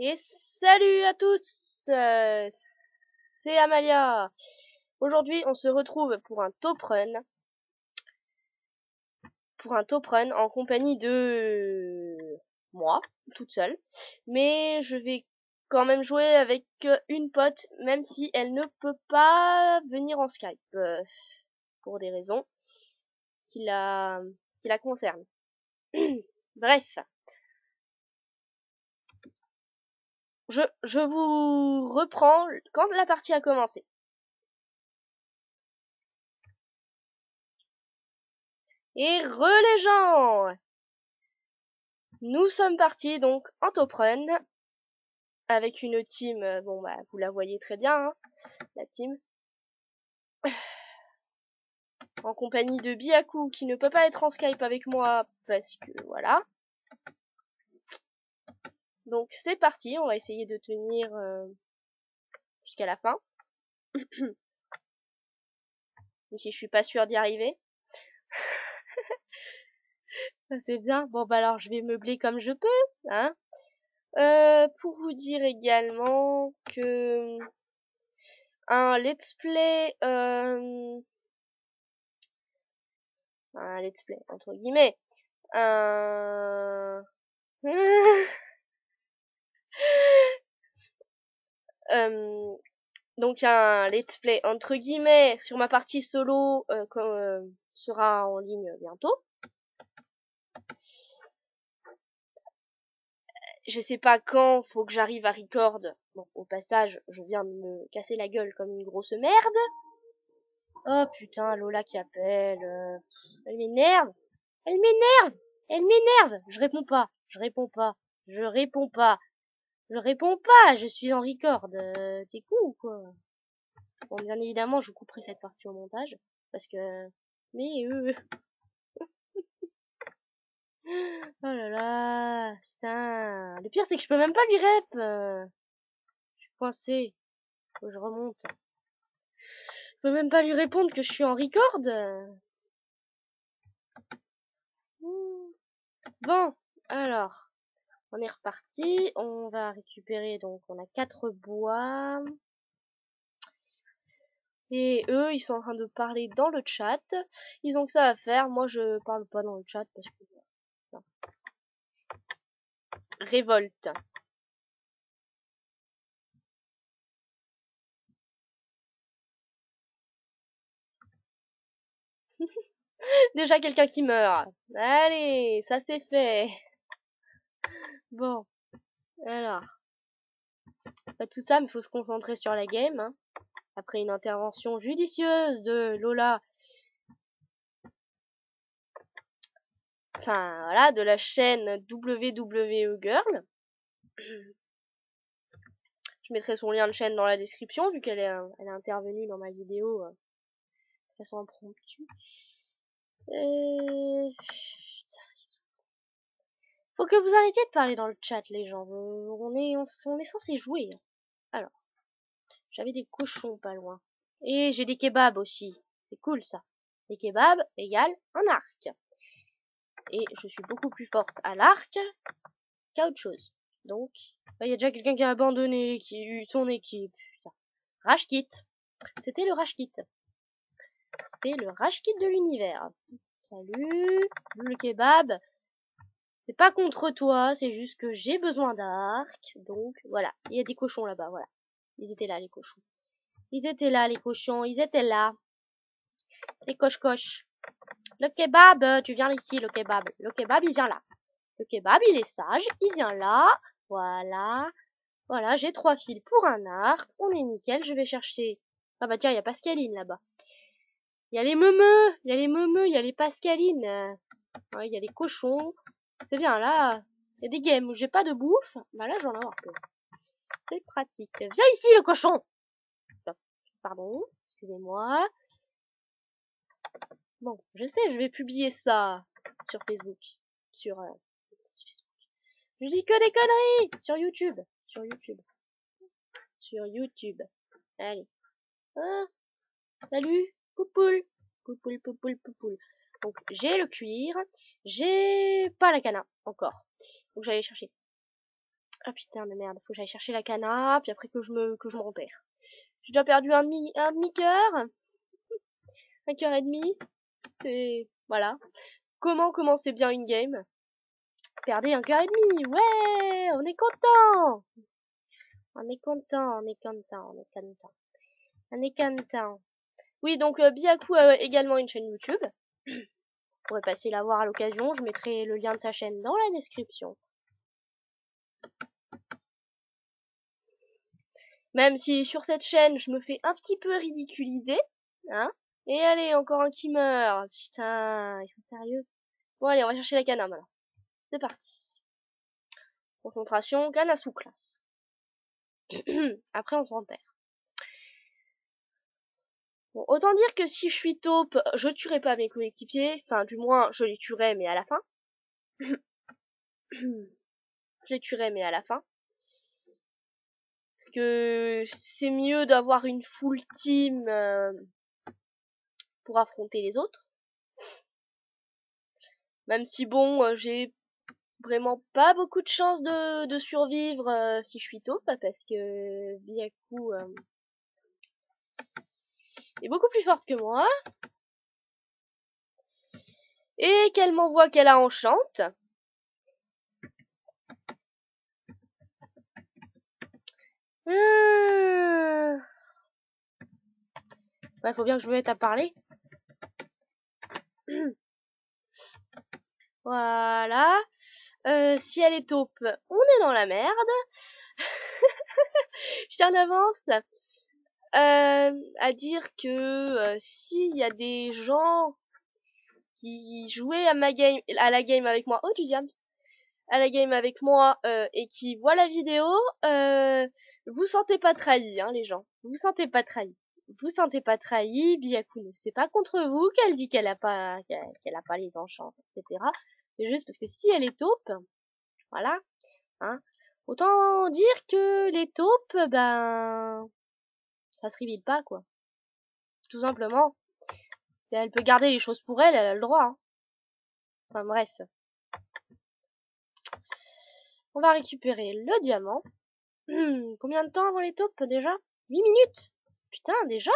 Et salut à tous, c'est Amalia. Aujourd'hui, on se retrouve pour un top run, en compagnie de moi, toute seule. Mais je vais quand même jouer avec une pote, même si elle ne peut pas venir en Skype, pour des raisons qui la, qui la concernent. Bref, je vous reprends quand la partie a commencé. Et les gens! Nous sommes partis donc en top run avec une team, bon bah vous la voyez très bien, hein, la team, en compagnie de Biaku qui ne peut pas être en Skype avec moi parce que voilà. Donc c'est parti, on va essayer de tenir jusqu'à la fin, même si je suis pas sûre d'y arriver. Ça c'est bien. Bon bah alors je vais meubler comme je peux, hein. Pour vous dire également que un let's play entre guillemets, un donc un let's play entre guillemets sur ma partie solo sera en ligne bientôt. Je sais pas quand, faut que j'arrive à record. Bon, au passage, je viens de me casser la gueule comme une grosse merde. Oh putain, Lola qui appelle. Elle m'énerve. Elle m'énerve. Elle m'énerve. Je réponds pas. Je réponds pas. Je réponds pas. Je réponds pas. Je suis en record. T'es con ou quoi? Bon, bien évidemment, je couperai cette partie au montage. Parce que... Mais oh là là, putain. Le pire, c'est que je peux même pas lui rep. Je suis coincée. Faut que je remonte. Je peux même pas lui répondre que je suis en record. Bon, alors, on est reparti. On va récupérer, donc, on a 4 bois. Et eux, ils sont en train de parler dans le chat. Ils ont que ça à faire. Moi, je parle pas dans le chat parce que... non. Révolte. Déjà quelqu'un qui meurt. Allez, ça c'est fait. Bon, alors, pas tout ça, mais faut se concentrer sur la game, hein. Après une intervention judicieuse de Lola, enfin voilà, de la chaîne WWE Girl. Je mettrai son lien de chaîne dans la description vu qu'elle est intervenue dans ma vidéo de façon impromptue. Faut que vous arrêtiez de parler dans le chat, les gens. On est censé jouer. Alors, j'avais des cochons pas loin. Et j'ai des kebabs aussi. C'est cool ça. Les kebabs égale un arc. Et je suis beaucoup plus forte à l'arc qu'à autre chose. Donc, il y a déjà quelqu'un qui a abandonné, qui a eu son équipe. Putain. Rage Kit. C'était le Rage Kit. C'était le Rage Kit de l'univers. Salut, le kebab. C'est pas contre toi, c'est juste que j'ai besoin d'arc. Donc, voilà. Il y a des cochons là-bas, voilà. Ils étaient là, les cochons. Ils étaient là, les cochons. Ils étaient là. Les coches-coches. Le kebab, tu viens ici, le kebab. Le kebab, il vient là. Le kebab, il est sage. Il vient là. Voilà. Voilà, j'ai 3 fils pour un arc. On est nickel. Je vais chercher... Ah bah tiens, il y a Pascaline là-bas. Il y a les meumeux. Il y a les meumeux. Il y a les Pascalines. Ouais, il y a les cochons. C'est bien, là. Il y a des games où j'ai pas de bouffe. Bah là, j'en ai avoir peu. C'est pratique. Viens ici, le cochon. Pardon. Excusez-moi. Bon, je sais, je vais publier ça sur Facebook. Sur Facebook. Je dis que des conneries. Sur YouTube. Sur YouTube. Sur YouTube. Allez. Ah, salut. Poupoule. Poupoule, poupoule, poupoule. Donc, j'ai le cuir. J'ai pas la cana. Encore. Donc, j'allais chercher. Ah putain de merde, faut que j'aille chercher la cana, puis après que je m'enterre. J'ai déjà perdu un demi-cœur, un cœur et demi. C'est voilà. Comment commencer bien une game? Perdez un cœur et demi, ouais, on est content. On est content, on est content, on est content. On est content. Oui, donc Biaku a également une chaîne YouTube. Vous pourrez passer la voir à l'occasion, je mettrai le lien de sa chaîne dans la description. Même si sur cette chaîne, je me fais un petit peu ridiculiser, hein. Et allez, encore un qui meurt. Putain, ils sont sérieux. Bon allez, on va chercher la canne alors. C'est parti. Concentration, canne à sous-classe. Après, on s'enterre. Bon, autant dire que si je suis taupe, je tuerai pas mes coéquipiers. Enfin, du moins, je les tuerai, mais à la fin. Je les tuerai, mais à la fin. Parce que c'est mieux d'avoir une full team pour affronter les autres. Même si bon, j'ai vraiment pas beaucoup de chance de survivre si je suis taupe, parce que Byaku est beaucoup plus forte que moi. Et qu'elle m'envoie qu'elle a enchante. Bah, faut bien que je me mette à parler. Voilà. Si elle est taupe, on est dans la merde. Je tiens d'avance à dire que s'il y a des gens qui jouaient à la game avec moi, oh du diams, à la game avec moi et qui voient la vidéo, vous sentez pas trahi, hein, les gens. Vous sentez pas trahi. Vous sentez pas trahi, Byakuno. C'est pas contre vous qu'elle dit qu'elle a pas les enchantes, etc. C'est juste parce que si elle est taupe, voilà, hein. Autant dire que les taupes, ben, ça se révèle pas, quoi. Tout simplement. Et elle peut garder les choses pour elle, elle a le droit, hein. Enfin bref. On va récupérer le diamant. Combien de temps avant les taupes déjà? 8 minutes. Putain, déjà?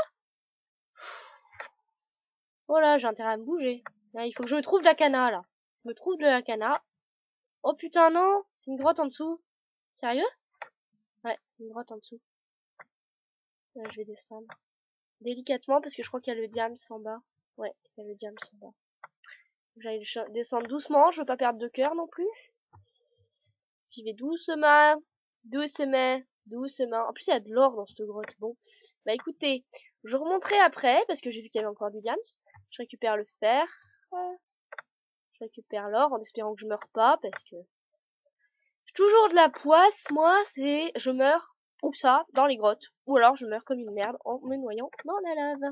Oh là, j'ai intérêt à me bouger. Là, il faut que je me trouve de la cana, là. Je me trouve de la cana. Oh putain, non. C'est une grotte en dessous. Sérieux? Ouais, une grotte en dessous. Là, je vais descendre. Délicatement, parce que je crois qu'il y a le diams en bas. Ouais, il y a le diams en bas. J'allais descendre doucement, je veux pas perdre de cœur non plus. J'y vais doucement, doucement, doucement. En plus, il y a de l'or dans cette grotte. Bon, bah écoutez, je remonterai après, parce que j'ai vu qu'il y avait encore du diams. Je récupère le fer. Je récupère l'or en espérant que je meure pas, parce que j'ai toujours de la poisse, moi, c'est je meurs, ou ça, dans les grottes. Ou alors je meurs comme une merde en me noyant dans la lave.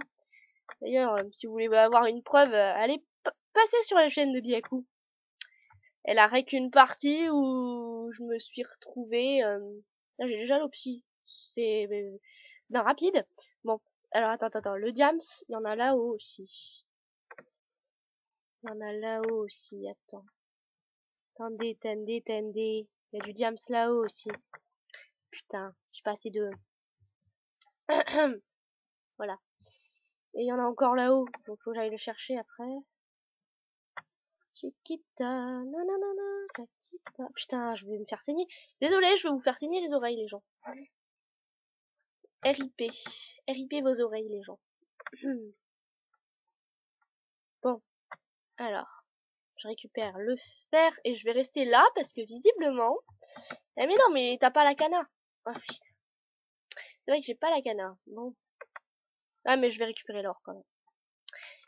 D'ailleurs, si vous voulez avoir une preuve, allez passer sur la chaîne de Byaku. Elle a qu'une partie où je me suis retrouvée. Là, j'ai déjà l'opsie. C'est non, rapide. Bon, alors attends. Le diams, il y en a là-haut aussi. Il y en a là-haut aussi. Attends. Attendez. Il y a du diams là-haut aussi. Putain, j'ai pas assez de. Voilà. Et il y en a encore là-haut. Donc faut que j'aille le chercher après. Chiquita, nanana, Chiquita. Putain, je vais me faire saigner. Désolé, je vais vous faire saigner les oreilles, les gens. RIP. RIP vos oreilles, les gens. Bon, alors, je récupère le fer et je vais rester là parce que visiblement... Eh mais non, mais t'as pas la cana. Oh putain. C'est vrai que j'ai pas la cana. Bon. Ah mais je vais récupérer l'or quand même.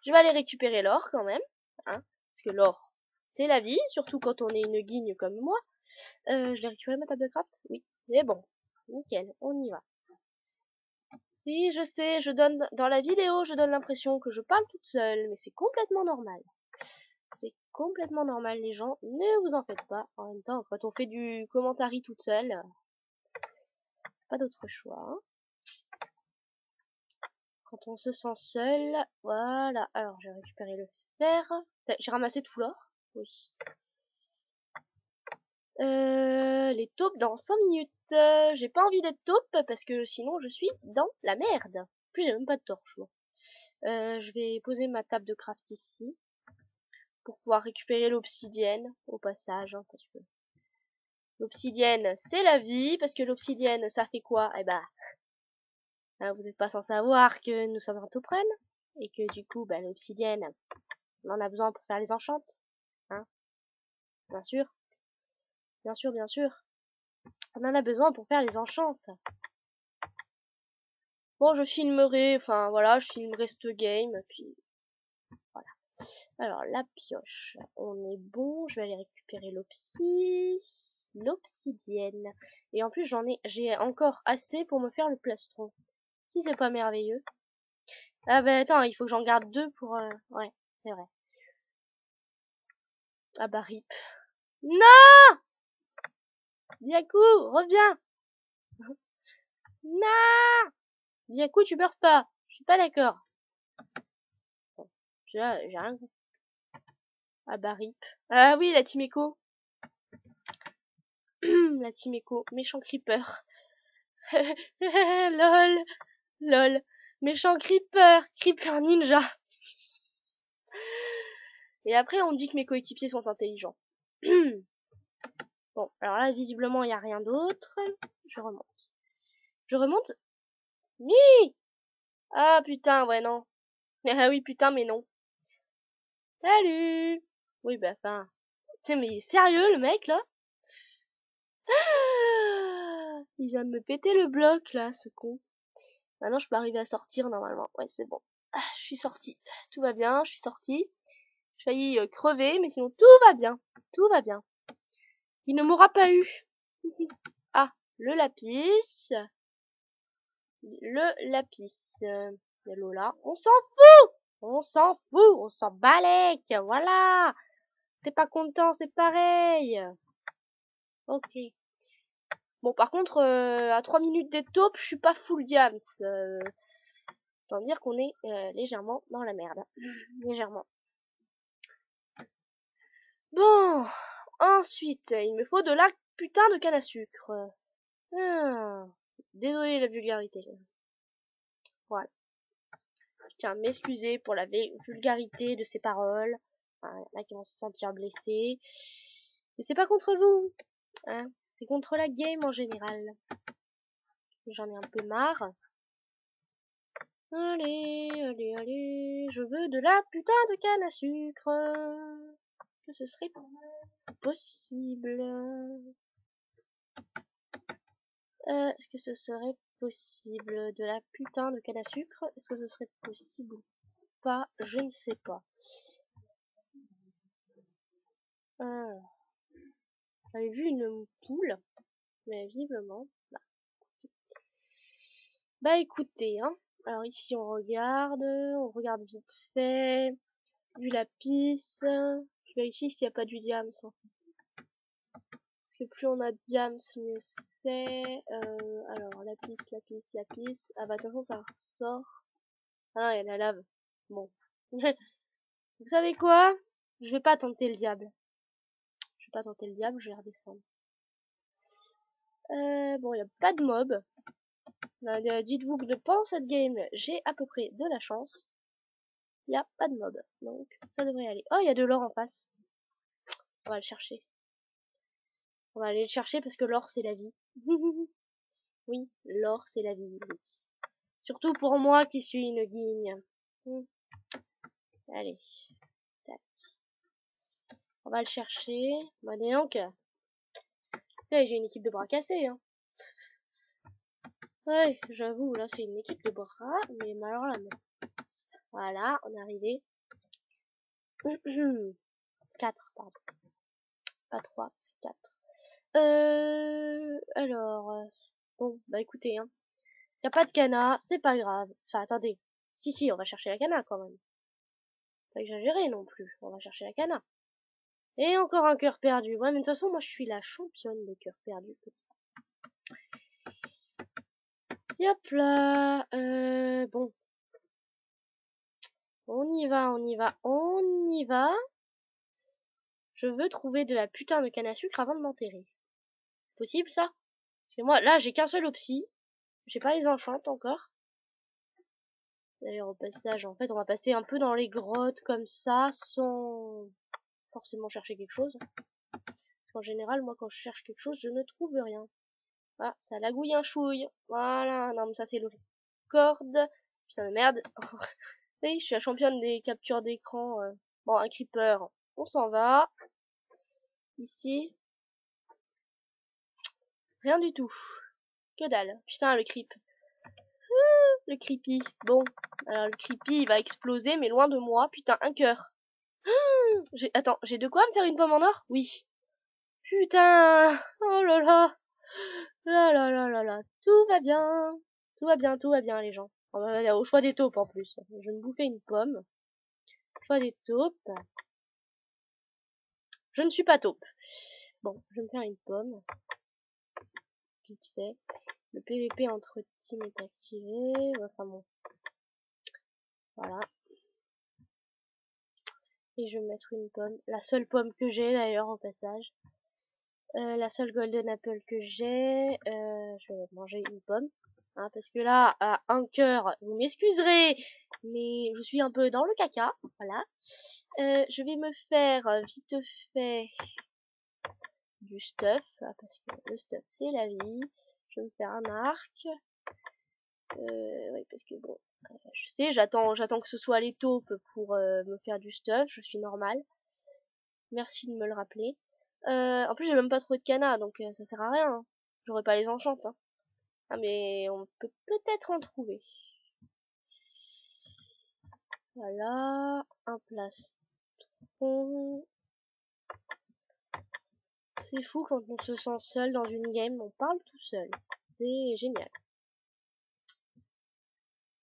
Je vais aller récupérer l'or quand même. Hein, parce que l'or, c'est la vie, surtout quand on est une guigne comme moi. Je vais récupérer ma table de craft. Oui, c'est bon. Nickel, on y va. Oui, je sais, dans la vidéo, je donne l'impression que je parle toute seule, mais c'est complètement normal. C'est complètement normal, les gens, ne vous en faites pas. En même temps, quand on fait du commentary toute seule, pas d'autre choix, hein. Quand on se sent seul, voilà. Alors, j'ai récupéré le fer. J'ai ramassé tout l'or. Oui. Les taupes dans 5 minutes. J'ai pas envie d'être taupe parce que sinon je suis dans la merde. En plus, j'ai même pas de torche, moi. Je vais poser ma table de craft ici pour pouvoir récupérer l'obsidienne au passage, hein, parce que l'obsidienne c'est la vie, parce que l'obsidienne ça fait quoi? Eh ben, hein, vous n'êtes pas sans savoir que nous sommes un tauprène et que du coup, bah, l'obsidienne, on en a besoin pour faire les enchantes, hein, bien sûr, bien sûr, bien sûr. On en a besoin pour faire les enchantes. Bon, je filmerai, enfin voilà, je filmerai ce game, puis voilà. Alors, la pioche, on est bon, je vais aller récupérer l'obsidienne. Et en plus, j'ai encore assez pour me faire le plastron. Si c'est pas merveilleux. Ah bah attends, il faut que j'en garde 2 pour... Ouais, c'est vrai. Ah bah rip. Non! Biaku, reviens! Non! Biaku, tu meurs pas. Je suis pas d'accord. Bon, j'ai rien. Ah bah rip. Ah oui, la team Echo. La team Echo. Méchant creeper. Lol. Lol. Méchant creeper. Creeper ninja. Et après, on dit que mes coéquipiers sont intelligents. Bon, alors là, visiblement, il n'y a rien d'autre. Je remonte. Je remonte. Oui! Ah putain, ouais, non. Ah oui, putain, mais non. Salut! Oui, bah, enfin. Tiens, mais sérieux, le mec, là? Ah, il vient de me péter le bloc, là, ce con. Maintenant, je peux arriver à sortir, normalement. Ouais, c'est bon. Ah, je suis sortie. Tout va bien, je suis sortie. J'ai failli crever, mais sinon, tout va bien. Tout va bien. Il ne m'aura pas eu. Ah, le lapis. Le lapis. Il y a Lola. On s'en fout! On s'en fout! On s'en balèque! Voilà! T'es pas content, c'est pareil! Ok. Bon, par contre, à 3 minutes des taupes, je suis pas full diams. Autant dire qu'on est légèrement dans la merde. Légèrement. Bon, ensuite, il me faut de la putain de canne à sucre. Ah, désolé la vulgarité. Voilà. Je tiens à m'excuser pour la vulgarité de ces paroles. Enfin, il y en a qui vont se sentir blessés. Mais c'est pas contre vous, hein. C'est contre la game en général. J'en ai un peu marre. Allez, allez, allez, je veux de la putain de canne à sucre. Que ce serait possible. Est-ce que ce serait possible de la putain de canne à sucre? Est-ce que ce serait possible ou pas? Je ne sais pas. J'avais vu une poule, mais visiblement. Bah écoutez, hein. Alors ici on regarde vite fait. Du lapis. Je vérifie s'il n'y a pas du diams. Hein. Parce que plus on a de diams, mieux c'est. Alors lapis, lapis, lapis. Ah bah attention ça ressort. Ah il y a la lave. Bon. Vous savez quoi? Je vais pas tenter le diable. Je vais pas tenter le diable, je vais redescendre. Bon, il n'y a pas de mob. Dites-vous que pendant cette game, j'ai à peu près de la chance. Il n'y a pas de mob. Donc, ça devrait aller. Oh, il y a de l'or en face. On va le chercher. On va aller le chercher parce que l'or, c'est la vie. Oui, l'or, c'est la vie. Oui. Surtout pour moi qui suis une guigne. Allez. Tac. On va le chercher. Bah, dis donc. J'ai une équipe de bras cassés, hein. Ouais, j'avoue, là, c'est une équipe de bras, mais alors là, non. Voilà, on est arrivé. 4, pardon. Pas 3, c'est 4. Alors, bon, bah écoutez, hein. Y a pas de cana, c'est pas grave. Enfin, attendez. Si, on va chercher la cana quand même. Pas exagérer non plus. On va chercher la cana. Et encore un cœur perdu. Ouais, mais de toute façon, moi, je suis la championne des cœurs perdus, comme ça. Hop là. Bon. On y va. Je veux trouver de la putain de canne à sucre avant de m'enterrer. C'est possible ça? Parce que moi, là, j'ai qu'un seul opsi. J'ai pas les enchantes encore. D'ailleurs, au passage, en fait, on va passer un peu dans les grottes comme ça, sans forcément chercher quelque chose. En général, moi, quand je cherche quelque chose, je ne trouve rien. Ah, ça lagouille un chouille. Voilà, non, mais ça, c'est le record. Putain de merde. Oui, je suis la championne des captures d'écran. Bon, un creeper. On s'en va. Ici. Rien du tout. Que dalle. Putain, le creep. Le creepy. Bon. Alors, le creepy, il va exploser, mais loin de moi. Putain, un cœur. Attends, j'ai de quoi me faire une pomme en or? Oui. Putain. Oh là là. Là là là là là. Tout va bien. Tout va bien, tout va bien, les gens. On va aller au choix des taupes, en plus. Je vais me bouffer une pomme. Choix des taupes. Je ne suis pas taupe. Bon, je vais me faire une pomme. Vite fait. Le PVP entre team est activé. Enfin bon. Voilà. Et je vais me mettre une pomme. La seule pomme que j'ai d'ailleurs au passage. La seule golden apple que j'ai. Je vais manger une pomme. Hein, parce que là, à un cœur, vous m'excuserez, mais je suis un peu dans le caca. Voilà. Je vais me faire vite fait du stuff. Parce que le stuff c'est la vie. Je vais me faire un arc. Oui, parce que bon, je sais, j'attends que ce soit les taupes pour me faire du stuff, je suis normale. Merci de me le rappeler. En plus, j'ai même pas trop de canna, donc ça sert à rien. Hein. J'aurais pas les enchantes. Hein. Ah, mais on peut peut-être en trouver. Voilà, un plastron. C'est fou quand on se sent seul dans une game, on parle tout seul. C'est génial.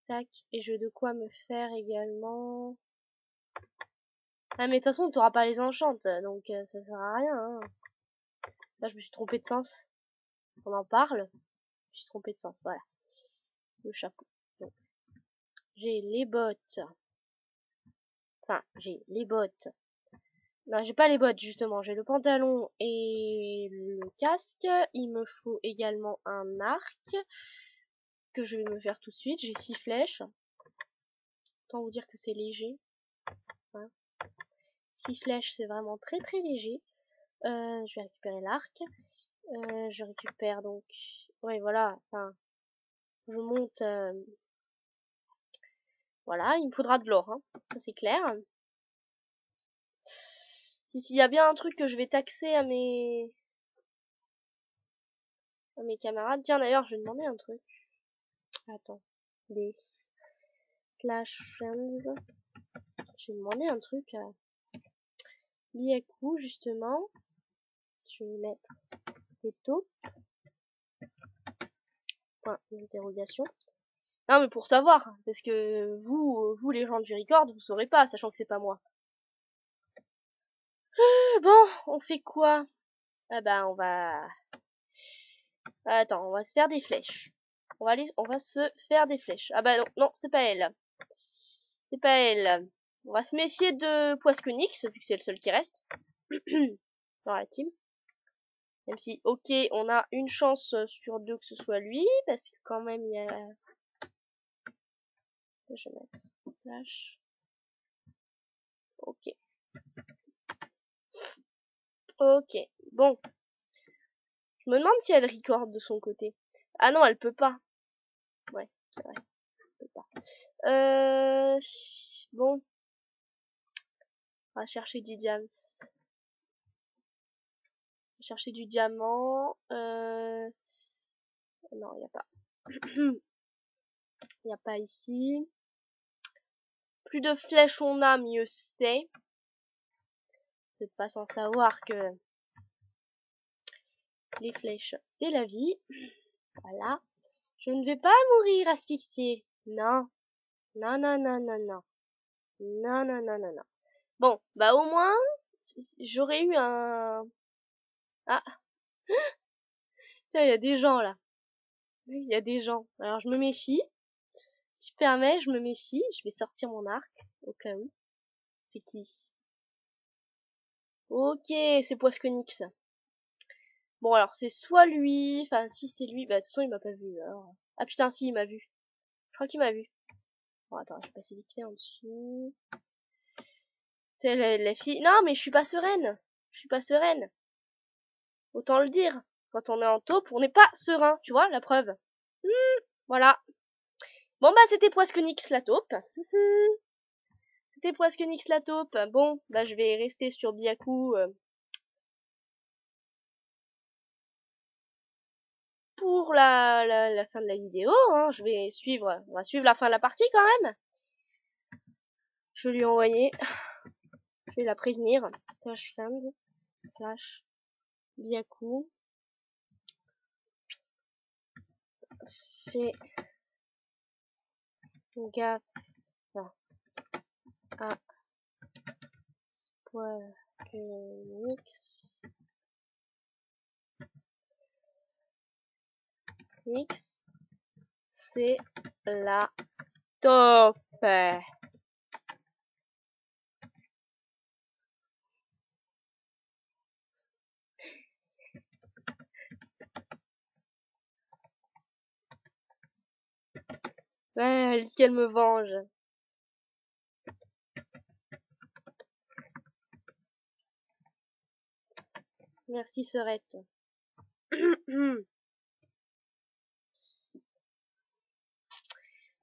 Tac, et j'ai de quoi me faire également. Ah mais de toute façon t'auras pas les enchantes, donc ça sert à rien. Hein. Là je me suis trompée de sens. On en parle. Je me suis trompée de sens, voilà. Le chapeau. Donc j'ai les bottes. Enfin, j'ai les bottes. Non, j'ai pas les bottes justement, j'ai le pantalon et le casque. Il me faut également un arc que je vais me faire tout de suite. J'ai 6 flèches. Autant vous dire que c'est léger. Hein. 6 flèches, c'est vraiment très très léger. Je vais récupérer l'arc. Je récupère donc... Ouais, voilà. Enfin, je monte... Voilà, il me faudra de l'or. Hein. Ça, c'est clair. S'il y a bien un truc que je vais taxer à mes camarades. Tiens, d'ailleurs, je vais demander un truc. Attends. Des slash friends. Je vais demander un truc à Biaku, justement. Je vais mettre des taupes. Point d'interrogation. Non, mais pour savoir, parce que vous les gens du record, vous saurez pas, sachant que c'est pas moi. Bon, on fait quoi? Ah bah, on va... Attends, on va se faire des flèches. On va se faire des flèches. Ah bah non, non, c'est pas elle. C'est pas elle. On va se méfier de Poisconix, vu que c'est le seul qui reste. Dans la team. Même si, ok, on a une chance sur 2 que ce soit lui, parce que quand même, il y a... Je vais mettre slash. Ok. Ok. Bon. Je me demande si elle record de son côté. Ah non, elle peut pas. Ouais, c'est vrai. Elle peut pas. Bon. On va chercher du diams. Chercher du diamant. Non, il n'y a pas. Il n'y a pas ici. Plus de flèches on a, mieux c'est. Vous n'êtes pas sans savoir que les flèches, c'est la vie. Voilà. Je ne vais pas mourir asphyxiée. Non. Non, non, non, non, non. Non, non, non, non, non. Bon, bah au moins, j'aurais eu un... Ah, tiens, il y a des gens là. Il y a des gens. Alors je me méfie. Je permets, je me méfie. Je vais sortir mon arc, au cas où. C'est qui? Ok, c'est Poisconix. Bon, alors, c'est soit lui... Enfin, si c'est lui... Bah, de toute façon, il m'a pas vu, alors... Ah, putain, si, il m'a vu. Je crois qu'il m'a vu. Bon, attends, je vais passer vite fait en dessous. C'est la fille... Non, mais je suis pas sereine. Je suis pas sereine. Autant le dire. Quand on est en taupe, on n'est pas serein. Tu vois, la preuve. Voilà. Bon, bah, c'était Poisconix la taupe. C'était Poisconix la taupe. Bon, bah, je vais rester sur Byaku... pour la fin de la vidéo, hein. On va suivre la fin de la partie quand même. Je vais lui envoyer, je vais la prévenir. Slash friend, slash Byaku, fais gaffe à Poisconix, c'est la taupe. Ouais, elle dit qu'elle me venge. Merci, Serette.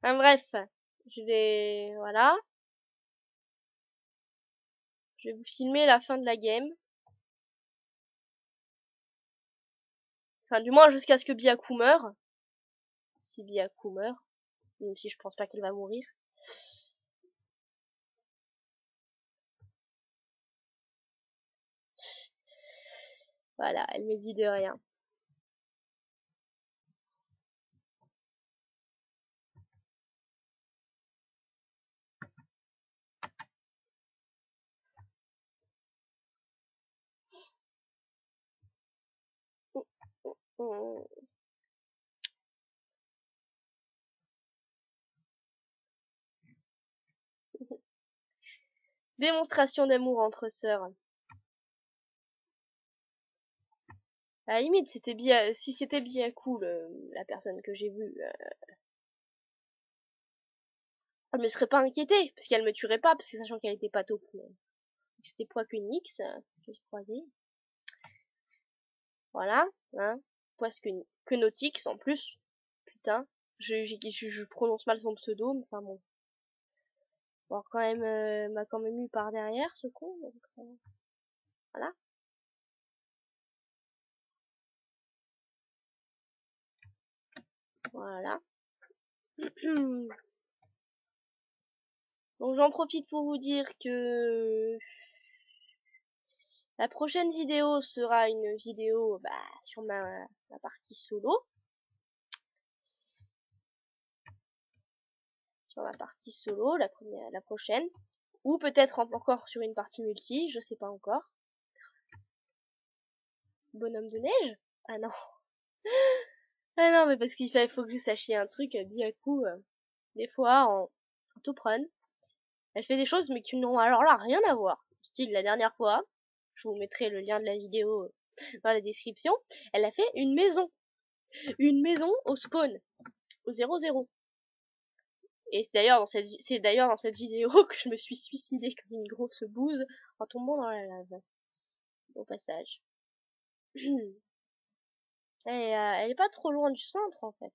Bref, voilà. Je vais vous filmer la fin de la game. Enfin, du moins jusqu'à ce que Byaku meure. Si Byaku meurt. Même si je pense pas qu'elle va mourir. Voilà, elle me dit de rien. Démonstration d'amour entre sœurs. À la limite, si c'était Byaku, la personne que j'ai vue, elle me serait pas inquiétée, parce qu'elle me tuerait pas, parce que sachant qu'elle était pas taupe. C'était Poisconix, que je croyais. Voilà, hein. Poisconix en plus. Putain. Je prononce mal son pseudo, mais enfin bon. Bon, quand même, m'a quand même eu par derrière, ce con, donc, voilà. Voilà. Donc j'en profite pour vous dire que la prochaine vidéo sera une vidéo sur ma partie solo. Sur ma partie solo, la prochaine. Ou peut-être encore sur une partie multi, je sais pas encore. Bonhomme de neige? Ah non. Ah non, mais parce faut que vous sachiez un truc, Byaku, des fois, en top run, elle fait des choses mais qui n'ont alors là rien à voir. Style, la dernière fois, je vous mettrai le lien de la vidéo dans la description, elle a fait une maison. Une maison au spawn, au 0-0. Et c'est d'ailleurs dans cette vidéo que je me suis suicidée comme une grosse bouse en tombant dans la lave. Au passage. Elle est pas trop loin du centre en fait.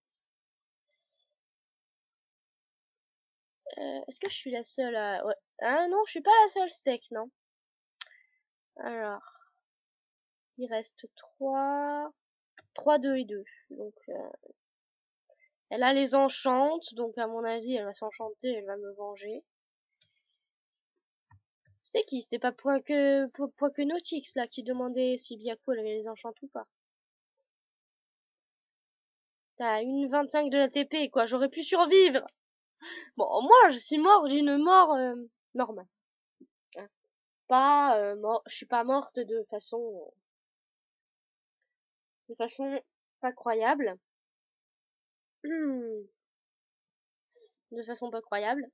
Est-ce que je suis la seule à... Ouais. Ah non, je suis pas la seule spec, non. Alors, il reste 3, 2 et 2. Donc, elle a les enchantes, donc à mon avis, elle va s'enchanter, elle va me venger. C'était qui? C'était pas Poikenotix là qui demandait si Byaku elle avait les enchantes ou pas. T'as une 25 de la TP quoi, j'aurais pu survivre. Bon, moi je suis mort d'une mort normale. Hein. Pas je suis pas morte de façon pas croyable. De façon pas croyable.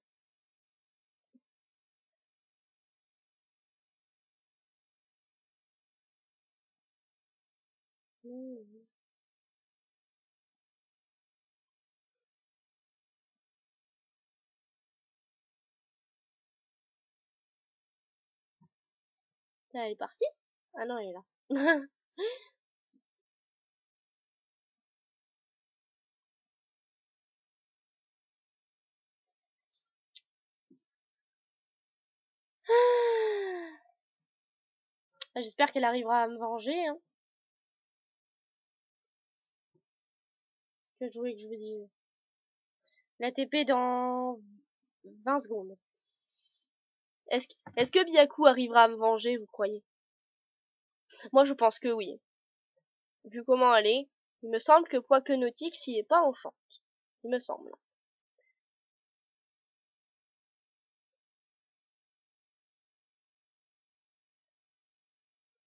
Ah, elle est partie? Ah non, elle est là. Ah, j'espère qu'elle arrivera à me venger, hein. Que je voulais que je vous dise. La TP dans 20 secondes. Est-ce que Byaku arrivera à me venger, vous croyez? Moi, je pense que oui. Vu comment elle est, il me semble que quoique nautique s'y est pas enchant. Il me semble.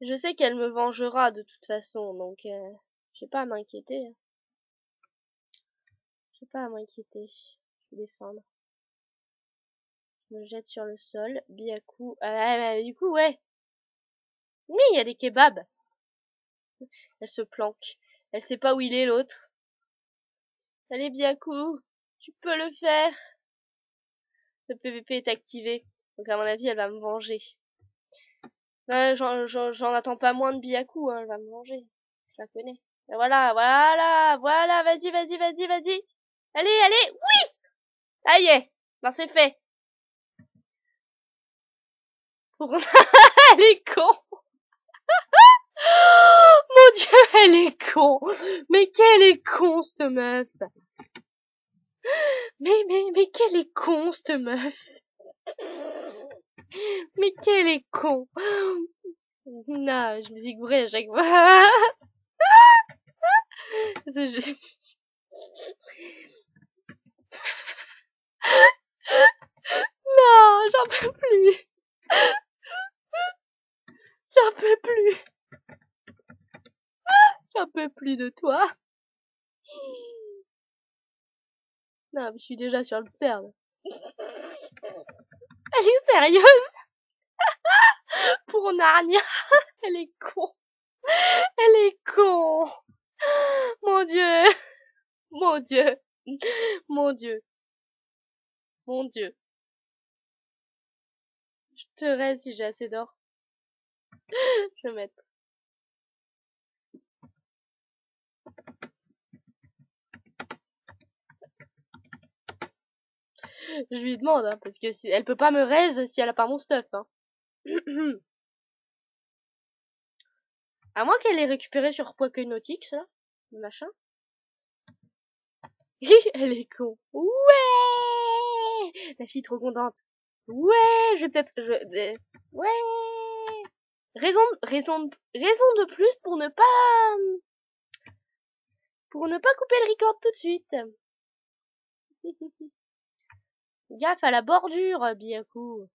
Je sais qu'elle me vengera de toute façon, donc j'ai pas à m'inquiéter. J'ai pas à m'inquiéter. Je vais descendre. Je me jette sur le sol. Byaku. Du coup, ouais. Oui, il y a des kebabs. Elle se planque. Elle sait pas où il est l'autre. Allez, Byaku. Tu peux le faire. Le PVP est activé. Donc à mon avis, elle va me venger. J'en attends pas moins de Byaku, hein. Elle va me venger. Je la connais. Et voilà, voilà, voilà. Vas-y, vas-y, vas-y, vas-y. Allez, allez. Oui! Ça y est. Ben, c'est fait. Pour... elle est con. Oh, mon Dieu, elle est con. Mais qu'elle est con, cette meuf. Mais qu'elle est con, cette meuf. Mais qu'elle est con. Non, je me suis gourée à chaque fois. C'est juste- Non, j'en peux plus. J'en peux plus. J'en peux plus de toi. Non, mais je suis déjà sur le cerf. Elle est sérieuse pour Narnia. Elle est con. Elle est con. Mon Dieu. Mon Dieu. Mon Dieu. Mon Dieu. Je te reste si j'ai assez d'or. Je vais mettre. Je lui demande, hein, parce que si, elle peut pas me raise si elle a pas mon stuff, hein. À moins qu'elle ait récupéré sur Quoique Nautix, là. Le machin. Elle est con. Ouais! La fille trop contente. Ouais, je vais peut-être, ouais! Raison de plus pour ne pas couper le record tout de suite. Gaffe à la bordure, Byaku.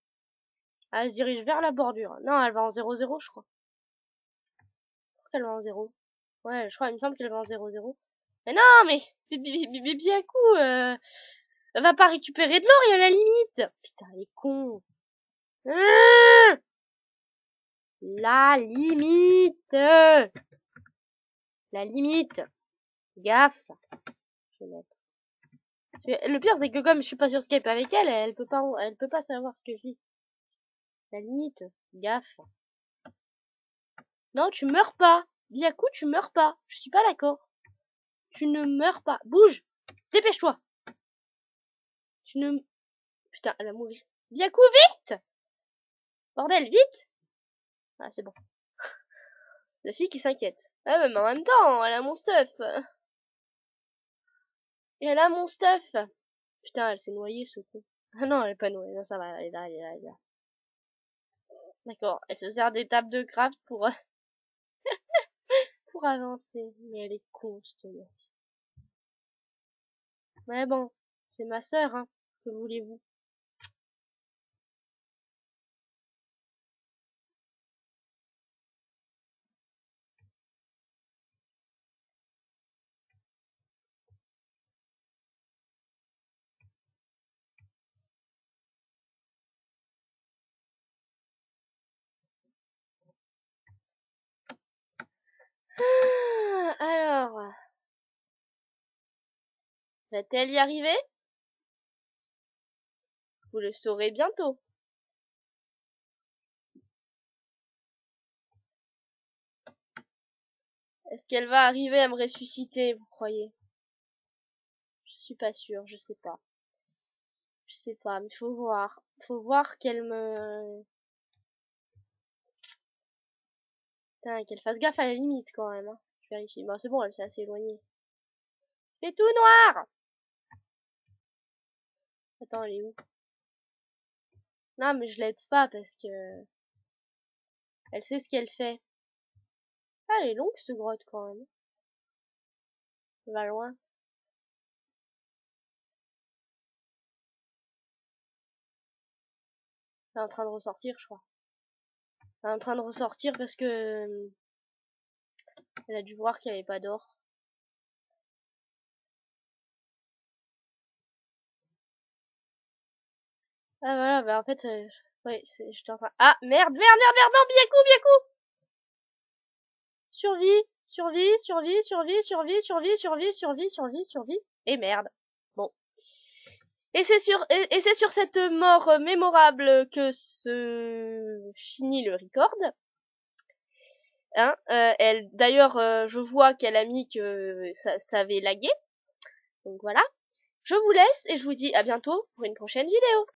Ah, elle se dirige vers la bordure. Non, elle va en 0-0, je crois. Je crois qu'elle va en 0. Ouais, je crois, il me semble qu'elle va en 0-0. Mais non, mais Byaku, elle va pas récupérer de l'or, il y a la limite. Putain, elle est con. La limite. La limite. Gaffe. Je vais mettre. Le pire, c'est que comme je suis pas sur Skype avec elle, elle peut pas savoir ce que je dis. La limite. Gaffe. Non, tu meurs pas. Byaku, tu meurs pas. Je suis pas d'accord. Tu ne meurs pas. Bouge. Dépêche-toi. Tu ne... Putain, elle va mourir. Byaku, vite! Bordel, vite! Ah, c'est bon. La fille qui s'inquiète. Ah, mais en même temps, elle a mon stuff. Et elle a mon stuff. Putain, elle s'est noyée, ce con. Ah non, elle est pas noyée. Non, ça va, elle est là, elle est là, elle est là. D'accord. Elle se sert des tables de craft pour avancer. Mais elle est con, cette meuf. Mais bon, c'est ma sœur, hein. Que voulez-vous? Alors, va-t-elle y arriver? Vous le saurez bientôt. Est-ce qu'elle va arriver à me ressusciter, vous croyez? Je suis pas sûre, je sais pas. Je sais pas, mais faut voir. Faut voir qu'elle me... Putain, qu'elle fasse gaffe à la limite quand même. Hein. Je vérifie. Bon, c'est bon, elle s'est assez éloignée. Il fait tout noir! Attends, elle est où? Non, mais je l'aide pas parce que... Elle sait ce qu'elle fait. Ah, elle est longue cette grotte quand même. Elle va loin. Elle est en train de ressortir, je crois. Elle est en train de ressortir parce que... Elle a dû voir qu'il n'y avait pas d'or. Ah voilà, bah en fait... Ouais, j'étais en train... Ah, merde, non, Byaku! Survie, survie. Et merde. Bon. Et c'est sur cette mort mémorable que se finit le record. Hein, d'ailleurs, je vois qu'elle a mis que ça avait lagué. Donc voilà. Je vous laisse et je vous dis à bientôt pour une prochaine vidéo.